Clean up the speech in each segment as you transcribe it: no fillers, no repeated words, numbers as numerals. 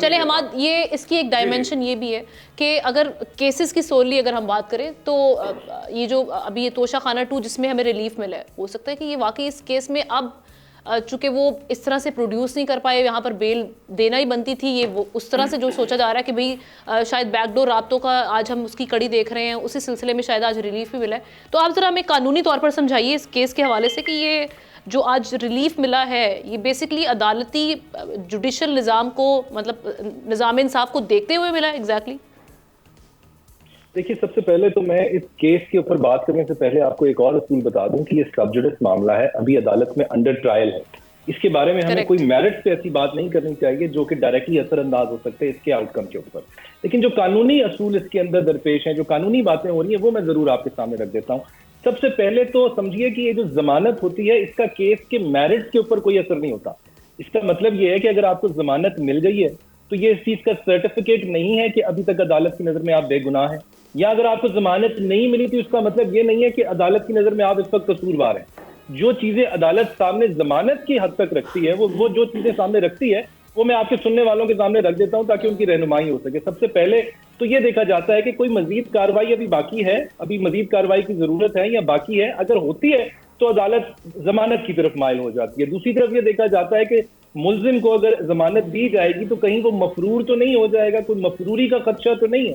چلے حماد، یہ اس کی ایک ڈائمنشن یہ بھی ہے کہ اگر کیسز کی سوللی اگر ہم بات کریں تو یہ جو ابھی یہ توشہ خانہ 2 جس میں ہمیں ریلیف ملا ہے، ہو سکتا ہے کہ یہ واقعی اس کیس میں اب چونکہ وہ اس طرح سے پروڈیوس نہیں کر پائے، یہاں پر بیل دینا ہی بنتی تھی، یہ وہ اس طرح سے جو سوچا جا رہا ہے کہ بھئی شاید بیک ڈور رابطوں کا آج ہم اس کی کڑی دیکھ رہے ہیں، اسی سلسلے میں شاید آج ریلیف بھی ملا ہے. تو آپ ذرا ہمیں قانونی طور پر سمجھائیے اس کیس کے حوالے سے کہ یہ جو آج ریلیف ملا ہے یہ بیسکلی عدالتی جوڈیشل نظام کو، مطلب نظام انصاف کو دیکھتے ہوئے ملا ہے ایگزیکٹلی؟ دیکھیے، سب سے پہلے تو میں اس کیس کے اوپر بات کرنے سے پہلے آپ کو ایک اور اصول بتا دوں کہ یہ سب جوڈس معاملہ ہے، ابھی عدالت میں انڈر ٹرائل ہے. اس کے بارے میں ہمیں کوئی میرٹ پہ ایسی بات نہیں کرنی چاہیے جو کہ ڈائریکٹلی اثر انداز ہو سکتے ہیں اس کے آؤٹ کم کے اوپر. لیکن جو قانونی اصول اس کے اندر درپیش ہیں، جو قانونی باتیں ہو رہی ہیں، وہ میں ضرور آپ کے سامنے رکھ دیتا ہوں. سب سے پہلے تو سمجھیے کہ یہ جو ضمانت ہوتی ہے اس کا کیس کے میرٹس کے اوپر کوئی اثر نہیں ہوتا. اس کا مطلب یہ ہے کہ اگر آپ کو ضمانت مل گئی ہے تو یہ اس چیز کا سرٹیفکیٹ نہیں ہے کہ ابھی تک عدالت کی نظر میں آپ بے گناہ ہیں، یا اگر آپ کو ضمانت نہیں ملی تو اس کا مطلب یہ نہیں ہے کہ عدالت کی نظر میں آپ اس وقت قصوروار ہیں. جو چیزیں عدالت سامنے ضمانت کی حد تک رکھتی ہے، وہ جو چیزیں سامنے رکھتی ہے وہ میں آپ کے سننے والوں کے سامنے رکھ دیتا ہوں تاکہ ان کی رہنمائی ہو سکے. سب سے پہلے تو یہ دیکھا جاتا ہے کہ کوئی مزید کارروائی ابھی باقی ہے، ابھی مزید کارروائی کی ضرورت ہے یا باقی ہے. اگر ہوتی ہے تو عدالت ضمانت کی طرف مائل ہو جاتی ہے. دوسری طرف یہ دیکھا جاتا ہے کہ ملزم کو اگر ضمانت دی جائے گی تو کہیں وہ مفرور تو نہیں ہو جائے گا، کوئی مفروری کا خدشہ تو نہیں ہے.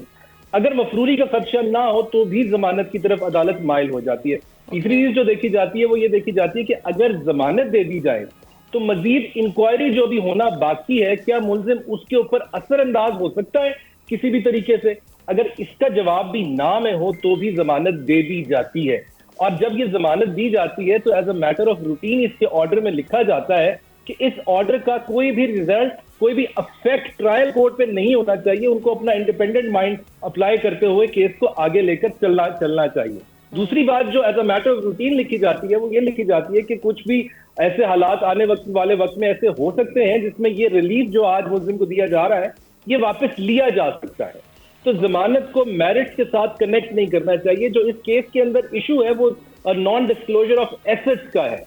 اگر مفروری کا خدشہ نہ ہو تو بھی ضمانت کی طرف عدالت مائل ہو جاتی ہے. تیسری چیز جو دیکھی جاتی ہے وہ یہ دیکھی جاتی ہے کہ اگر ضمانت دے دی جائے تو مزید انکوائری جو بھی ہونا باقی ہے، کیا ملزم اس کے اوپر اثر انداز ہو سکتا ہے کسی بھی طریقے سے. اگر اس کا جواب بھی نہ میں ہو تو بھی ضمانت دے دی جاتی ہے. اور جب یہ ضمانت دی جاتی ہے تو as a matter of routine اس کے آرڈر میں لکھا جاتا ہے کہ اس آرڈر کا کوئی بھی ریزلٹ، کوئی بھی افیکٹ ٹرائل کورٹ پہ نہیں ہونا چاہیے. ان کو اپنا انڈیپینڈنٹ مائنڈ اپلائی کرتے ہوئے کیس کو آگے لے کر چلنا چاہیے. دوسری بات جو as a matter of routine لکھی جاتی ہے وہ یہ لکھی جاتی ہے کہ کچھ بھی ایسے حالات آنے والے وقت میں ایسے ہو سکتے ہیں جس میں یہ ریلیف جو آج ملزم کو دیا جا رہا ہے یہ واپس لیا جا سکتا ہے. تو ضمانت کو میرٹس کے ساتھ کنیکٹ نہیں کرنا چاہیے. جو اس کیس کے اندر ایشو ہے وہ نان ڈسکلوجر آف ایسٹس کا ہے.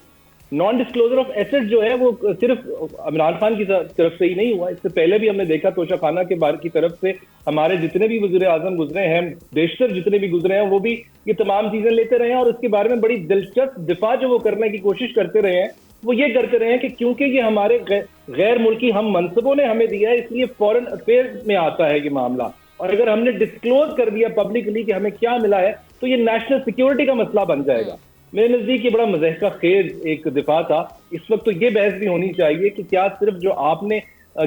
نان ڈسکلوزر آف ایسٹ جو ہے وہ صرف عمران خان کی طرف سے ہی نہیں ہوا، اس سے پہلے بھی ہم نے دیکھا توشہ خانہ کے بار کی طرف سے ہمارے جتنے بھی وزیر اعظم گزرے ہیں، بیشتر جتنے بھی گزرے ہیں، وہ بھی یہ تمام چیزیں لیتے رہے ہیں اور اس کے بارے میں بڑی دلچسپ دفاع جو وہ کرنے کی کوشش کرتے رہے ہیں وہ یہ کرتے رہے ہیں کہ کیونکہ یہ ہمارے غیر ملکی ہم منصبوں نے ہمیں دیا ہے اس لیے فورن افیئر میں آتا ہے یہ معاملہ، اور اگر ہم نے ڈسکلوز کر دیا پبلکلی کہ ہمیں کیا ملا ہے تو یہ نیشنل سیکیورٹی کا مسئلہ بن جائے گا. میرے نزدیک یہ بڑا مضحکہ خیز ایک دفاع تھا. اس وقت تو یہ بحث بھی ہونی چاہیے کہ کیا صرف جو آپ نے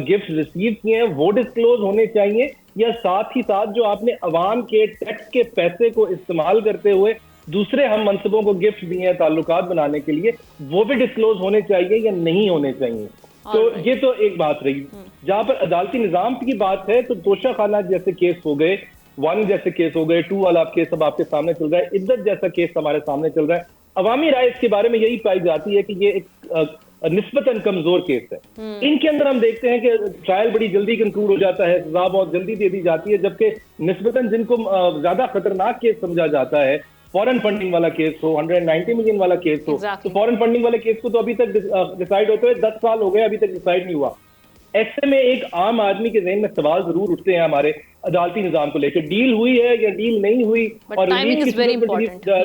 گفٹ ریسیو کیے ہیں وہ ڈسکلوز ہونے چاہیے، یا ساتھ ہی ساتھ جو آپ نے عوام کے ٹیکس کے پیسے کو استعمال کرتے ہوئے دوسرے ہم منصبوں کو گفٹ دیے ہیں تعلقات بنانے کے لیے، وہ بھی ڈسکلوز ہونے چاہیے یا نہیں ہونے چاہیے. تو یہ تو ایک بات رہی. جہاں پر عدالتی نظام کی بات ہے تو توشہ خانہ جیسے کیس ہو گئے، 1 جیسے کیس ہو گئے، 2 والا کیس اب آپ کے سامنے چل رہا ہے، عدت جیسا کیس ہمارے سامنے چل رہا ہے. عوامی رائے اس کے بارے میں یہی پائی جاتی ہے کہ یہ ایک نسبتاً کمزور کیس ہے. ان کے اندر ہم دیکھتے ہیں کہ ٹرائل بڑی جلدی کنکلوڈ ہو جاتا ہے، سزا بہت جلدی دے دی جاتی ہے، جبکہ نسبتاً جن کو زیادہ خطرناک کیس سمجھا جاتا ہے، فورن فنڈنگ والا کیس ہو، 190 ملین والا کیس ہو، تو فورن فنڈنگ والے کیس کو تو ابھی تک ڈیسائیڈ ہوتے ہوئے 10 سال ہو گئے، ابھی تک ڈیسائیڈ نہیں ہوا. ایسے میں ایک عام آدمی کے ذہن میں سوال ضرور اٹھتے ہیں ہمارے عدالتی نظام کو لے کے، ڈیل ہوئی ہے یا ڈیل نہیں ہوئی، اور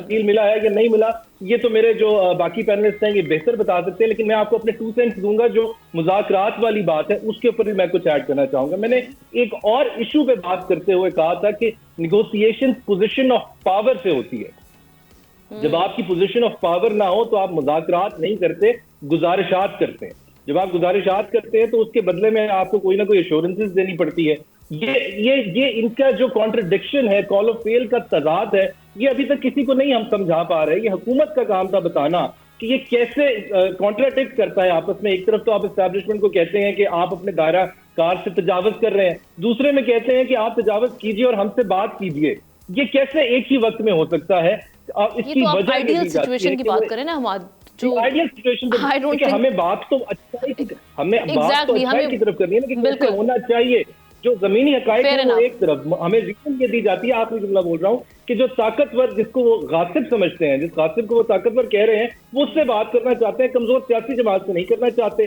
ڈیل ملا ہے یا نہیں ملا. یہ تو میرے جو باقی پینلسٹ ہیں یہ بہتر بتا سکتے ہیں، لیکن میں آپ کو اپنے 2 سینٹس دوں گا. جو مذاکرات والی بات ہے اس کے اوپر بھی میں کچھ ایڈ کرنا چاہوں گا. میں نے ایک اور ایشو پہ بات کرتے ہوئے کہا تھا کہ نیگوسیشن پوزیشن آف پاور سے ہوتی ہے. جب آپ کی پوزیشن آف پاور نہ ہو تو آپ مذاکرات نہیں کرتے، گزارشات کرتے ہیں. جب آپ گزارشات کرتے ہیں تو اس کے بدلے میں آپ کو کوئی نہ کوئی ایشورنسز دینی پڑتی ہے. یہ ان کا جو کانٹرڈکشن ہے، کال آف فیل کا تضاد ہے، یہ ابھی تک کسی کو نہیں ہم سمجھا پا رہے. یہ حکومت کا کام تھا بتانا کہ یہ کیسے کانٹراڈکٹ کرتا ہے آپس میں. ایک طرف تو آپ اسٹیبلشمنٹ کو کہتے ہیں کہ آپ اپنے دائرہ کار سے تجاوز کر رہے ہیں، دوسرے میں کہتے ہیں کہ آپ تجاوز کیجئے اور ہم سے بات کیجئے. یہ کیسے ایک ہی وقت میں ہو سکتا ہے؟ اس کی وجہ آئیڈیل سچویشن کی بات کریں نا حماد، آئیڈیل سچویشن کہ ہمیں بات تو اچھائی کی طرف کرنی ہے نا، کہ کیسے ہونا چاہیے. جو زمینی حقائق ہیں وہ ایک طرف، ہمیں ریزن یہ دی جاتی ہے، آخری جملہ بول رہا ہوں، کہ جو طاقتور جس کو وہ غاصب سمجھتے ہیں، جس غاصب کو وہ طاقتور کہہ رہے ہیں، وہ اس سے بات کرنا چاہتے ہیں، کمزور سیاسی جماعت سے نہیں کرنا چاہتے.